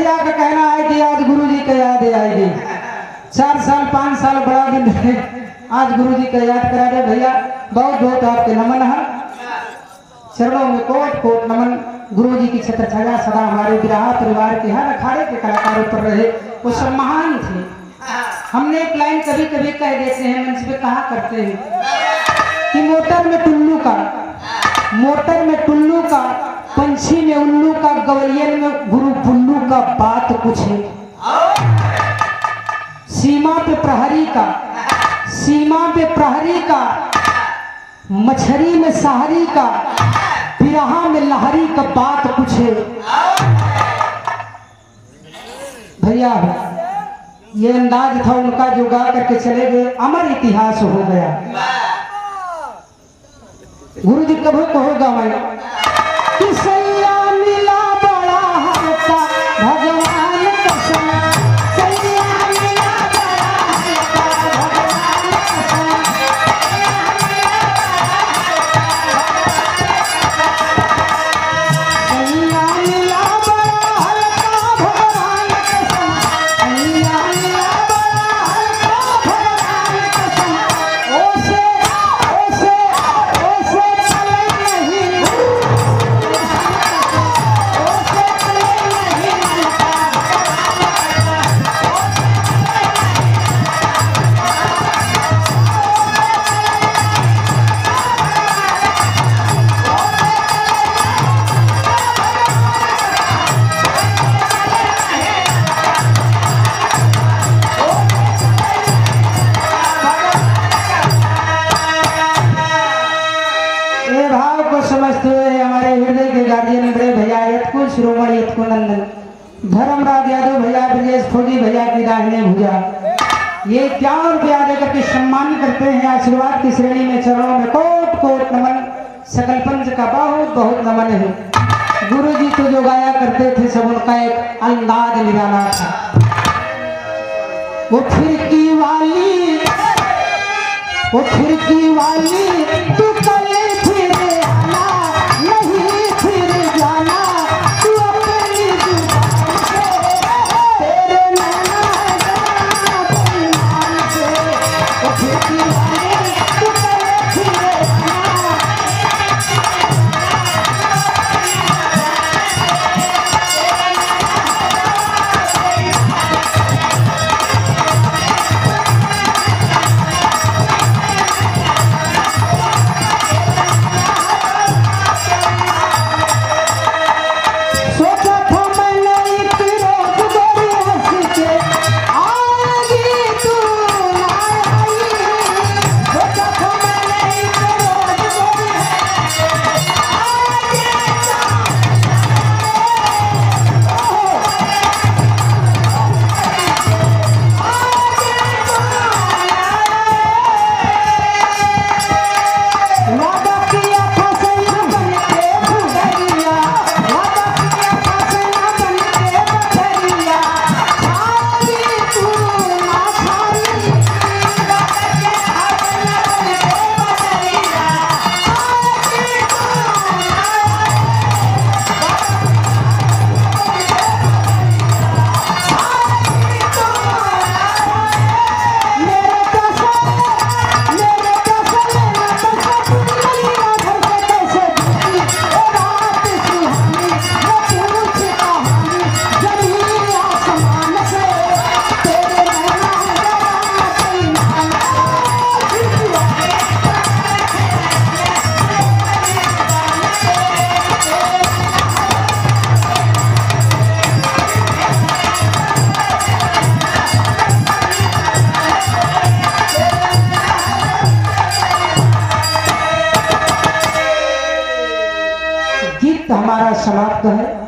भैया का कहना है कि आज गुरु जी का याद आएगी। 4 साल 5 साल बड़ा दिन है, आज गुरु जी का याद करा रहे भैया। बहुत बहुत आपके नमन है, चरणों में कोट कोट नमन। गुरु जी की छत्र छाया सदा हमारे विराह परिवार के हर अखाड़े के कलाकारों पर रहे। वो सब महान थे। हमने एक लाइन कभी कभी कह देते हैं, मंच पे कहा करते हैं कि मोटर में टुल्लू का, पंछी में उल्लू का, गवैयन में गुरु बुल्लू का बात कुछ है। सीमा पे प्रहरी का, मछरी में सहारी का, बिरहा में लहरी का बात कुछ है। भैया ये अंदाज था उनका जो गा करके चले गए, अमर इतिहास हो गया। गुरु जी कभी कहोगा मैं कि सैया मिला बड़ा हल्का भगवान कसम, सैया मिला बड़ा हल्का भगवान कसम, सैया मिला बड़ा हल्का भगवान कसम, सैया मिला बड़ा हल्का भगवान कसम। ओसे चले नहीं, ओसे चले नहीं मनका। ये भाव को समझते हुए हमारे हृदय के गार्जियन बड़े भैया यतकुल शिरोमणि यतकुल नंदन धर्मराज यादव भैया, ब्रजेश फौजी भैया की दाहिने भुजा, ये 51 रुपया देकर के सम्मान करते हैं। आशीर्वाद की श्रेणी में चरणों में कोट कोट नमन। सकल पंच का बहुत बहुत नमन है। गुरु जी तो जो गाया करते थे सब उनका एक अंदाज निराला था। वो खिड़की वाली तू कल फिर आना, नहीं फिर जाना, तू अपनी जुबान से, तेरे नैना जाना बेईमान से। वो खिड़की वाली तू कल फिर आना, सोचा था मैंने एक रोज गोरी हंस के आएगी तू ना आई, सोचा था मैंने एक रोज गोरी वादा किया था सैया बन के भुगरिया, वादा किया था सैया बन के बछरिया, खाई तू ना खाई, वादा किया था सैया बन के बछरिया, खाई तू ना गीत हमारा समाप्त है।